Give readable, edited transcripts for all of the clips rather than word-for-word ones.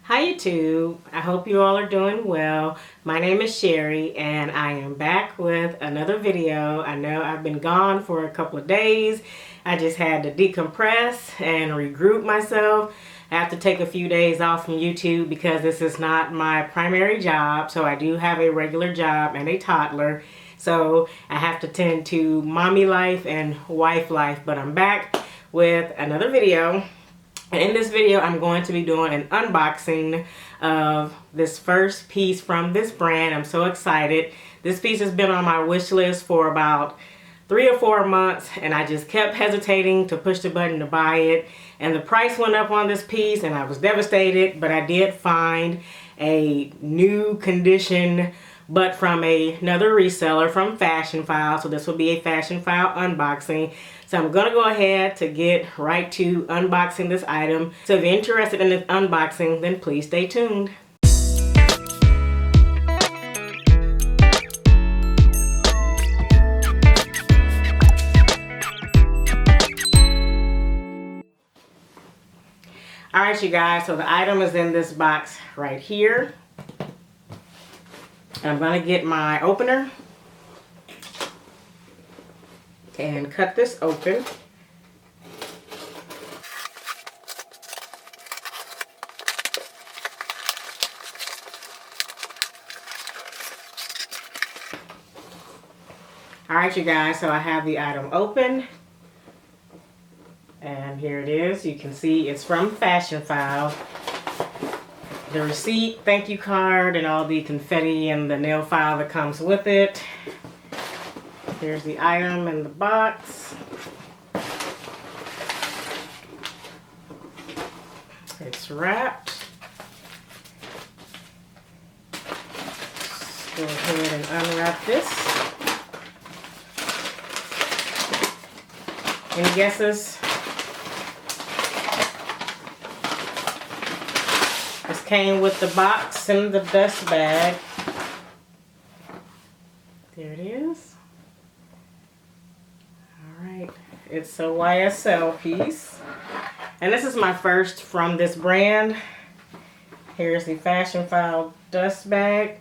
Hi YouTube, I hope you all are doing well. My name is Sherry and I am back with another video. I know I've been gone for a couple of days. I just had to decompress and regroup myself. I have to take a few days off from YouTube because this is not my primary job. So I do have a regular job and a toddler. So I have to tend to mommy life and wife life, but I'm back with another video. And in this video, I'm going to be doing an unboxing of this first piece from this brand. I'm so excited. This piece has been on my wish list for about 3 or 4 months, and I just kept hesitating to push the button to buy it. And the price went up on this piece, and I was devastated, but I did find a new condition, but from another reseller from Fashionphile. So this will be a Fashionphile unboxing. So I'm going to go ahead to get right to unboxing this item. So if you're interested in this unboxing, then please stay tuned. Alright you guys, so the item is in this box right here. I'm going to get my opener and cut this open. Alright you guys, so I have the item open. And here it is. You can see it's from Fashionphile. The receipt, thank you card, and all the confetti and the nail file that comes with it. Here's the item in the box. It's wrapped. Let's go ahead and unwrap this. Any guesses? This came with the box and the dust bag. There it is. Alright, it's a YSL piece. And this is my first from this brand. Here's the Fashionphile dust bag.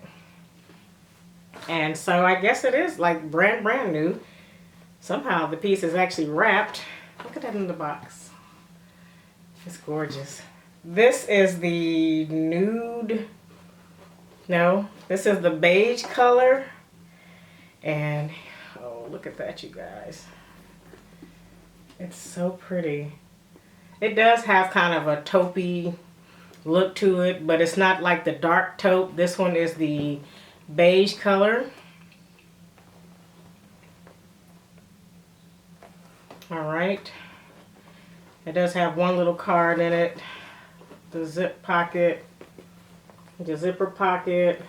And so I guess it is like brand new. Somehow the piece is actually wrapped. Look at that in the box. It's gorgeous. This is the nude, no, this is the beige color. And, oh, look at that, you guys. It's so pretty. It does have kind of a taupey look to it, but it's not like the dark taupe. This one is the beige color. Alright. It does have one little card in it. The zip pocket, the zipper pocket,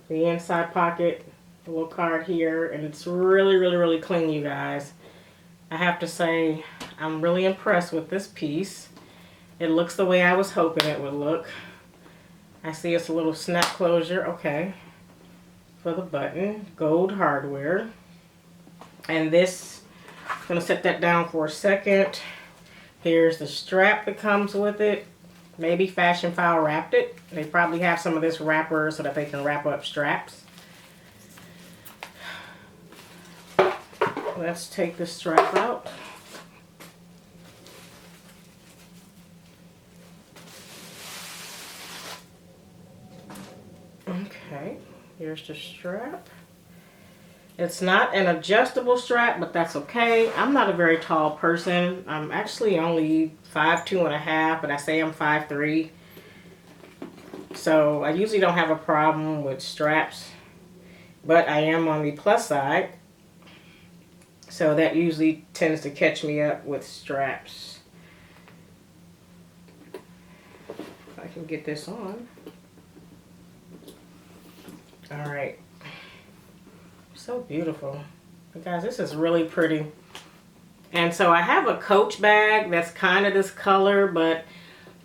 the inside pocket, the little card here, and it's really clean, you guys. I have to say, I'm really impressed with this piece. It looks the way I was hoping it would look. I see it's a little snap closure, okay, for the button, gold hardware. And this, I'm gonna set that down for a second. Here's the strap that comes with it. Maybe Fashionphile wrapped it. They probably have some of this wrapper so that they can wrap up straps. Let's take the strap out. Okay, here's the strap. It's not an adjustable strap, but that's okay. I'm not a very tall person. I'm actually only 5'2½", but I say I'm 5'3". So I usually don't have a problem with straps, but I am on the plus side. So that usually tends to catch me up with straps. If I can get this on. All right. So beautiful. Guys, this is really pretty. And so I have a Coach bag that's kind of this color, but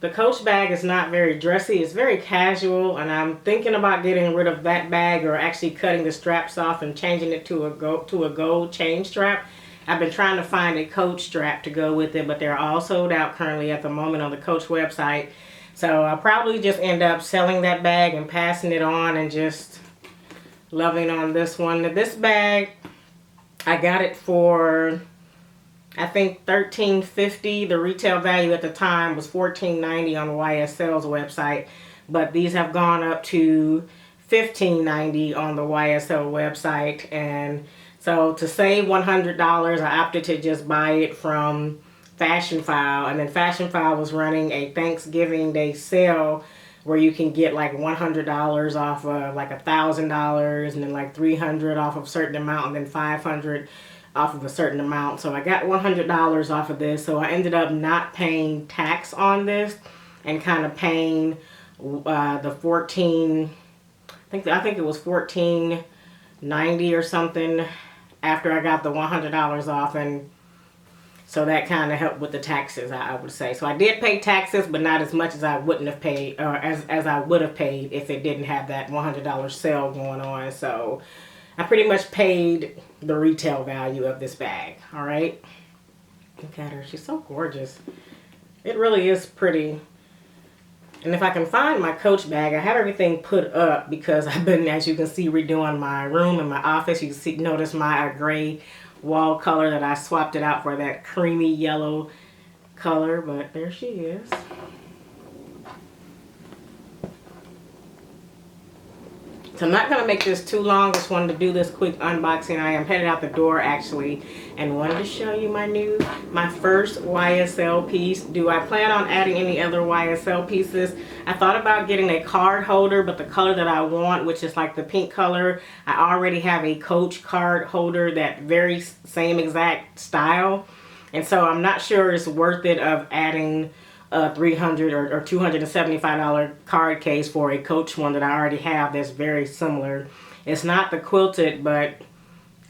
the Coach bag is not very dressy. It's very casual, and I'm thinking about getting rid of that bag or actually cutting the straps off and changing it to a gold chain strap. I've been trying to find a Coach strap to go with it, but they're all sold out currently at the moment on the Coach website. So I'll probably just end up selling that bag and passing it on and just loving on this one. This bag, I got it for, I think, $13.50. The retail value at the time was $14.90 on YSL's website, but these have gone up to $15.90 on the YSL website. And so to save $100, I opted to just buy it from Fashionphile. And then Fashionphile was running a Thanksgiving Day sale where you can get like $100 off of like $1,000, and then like $300 off of a certain amount, and then $500 off of a certain amount. So I got $100 off of this. So I ended up not paying tax on this and kind of paying the 14, I think it was $14.90 or something after I got the $100 off. And so that kind of helped with the taxes, I would say. So I did pay taxes, but not as much as I wouldn't have paid, or as I would have paid if it didn't have that $100 sale going on. So I pretty much paid the retail value of this bag. All right. Look at her. She's so gorgeous. It really is pretty. And if I can find my Coach bag, I have everything put up because I've been, as you can see, redoing my room and my office. You can see, notice my gray wall color that I swapped it out for that creamy yellow color, but there she is. So I'm not going to make this too long. Just wanted to do this quick unboxing. I am headed out the door actually, and wanted to show you my first YSL piece. Do I plan on adding any other YSL pieces? I thought about getting a card holder, but the color that I want, which is like the pink color, I already have a Coach card holder that very same exact style. And so I'm not sure it's worth it of adding a $300 or $275 card case for a Coach one that I already have that's very similar. It's not the quilted, but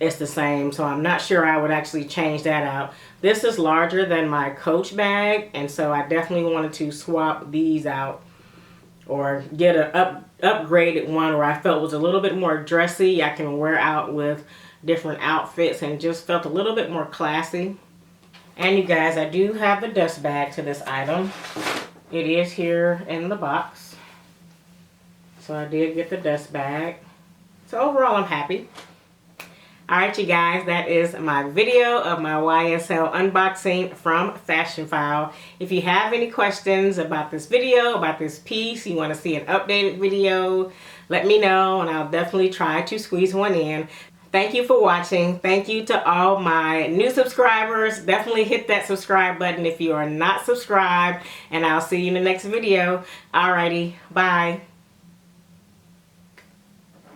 it's the same. So I'm not sure I would actually change that out. This is larger than my Coach bag, and so I definitely wanted to swap these out or get an upgraded one where I felt was a little bit more dressy. I can wear out with different outfits and just felt a little bit more classy. And you guys, I do have the dust bag to this item. It is here in the box. So I did get the dust bag. So overall, I'm happy. Alright, you guys, that is my video of my YSL unboxing from Fashionphile. If you have any questions about this video, about this piece, you want to see an updated video, let me know and I'll definitely try to squeeze one in. Thank you for watching. Thank you to all my new subscribers. Definitely hit that subscribe button if you are not subscribed, and I'll see you in the next video. Alrighty, bye.